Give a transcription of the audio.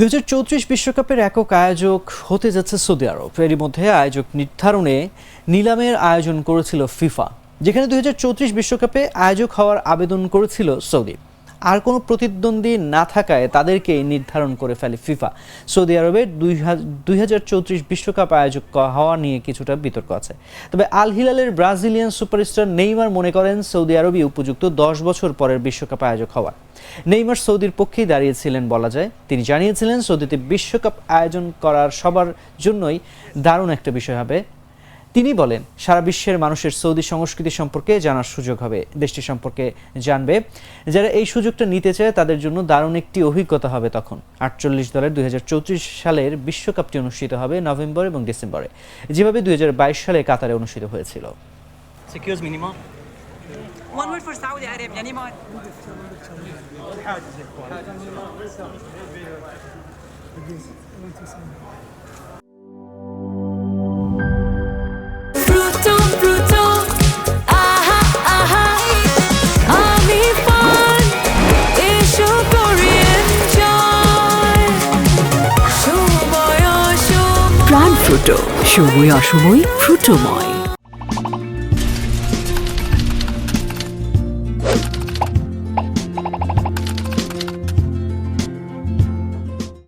2034 বিশ্বকাপের একক আয়োজক হতে যাচ্ছে সৌদি আরব। এরই মধ্যে আয়োজক নির্ধারণে নিলামের আয়োজন করেছিল ফিফা, যেখানে 2034 বিশ্বকাপে আয়োজক হওয়ার আবেদন করেছিল সৌদি। আর কোনো প্রতিদ্বন্দ্বী না থাকায় তাদেরকে নির্ধারণ করে ফেলে ফিফা। সৌদি আরবের 2034 বিশ্বকাপ আয়োজক হওয়া নিয়ে কিছুটা বিতর্ক আছে। তবে আল হিলালের ব্রাজিলিয়ান সুপারস্টার নেইমার মনে করেন সৌদি আরবই উপযুক্ত 10 বছর পরের বিশ্বকাপ আয়োজক হওয়ার। নেইমার সৌদির পক্ষেই দাঁড়িয়েছিলেন বলা যায়। তিনি জানিয়েছিলেন সৌদিতে বিশ্বকাপ আয়োজন করার সবার জন্যই দারুণ একটা বিষয় হবে। তিনি বলেন সারা বিশ্বের মানুষের সৌদি সংস্কৃতি সম্পর্কে জানার সুযোগ হবে, দেশটি সম্পর্কে জানবে। যারা এই সুযোগটা নিতে চায় তাদের জন্য দারুণ একটি অভিজ্ঞতা হবে। তখন 48 দলের 2034 সালের বিশ্বকাপটি অনুষ্ঠিত হবে নভেম্বর এবং ডিসেম্বরে, যেভাবে 2022 সালে কাতারে অনুষ্ঠিত হয়েছিল। One word for Saudi Arabia, Neymar. Fruto, aha, aha. Ami fun, isho Korean joy. Shumoy, shumoy. প্রাণ ফ্রুটো, সময় অসময় ফ্রুটোময়।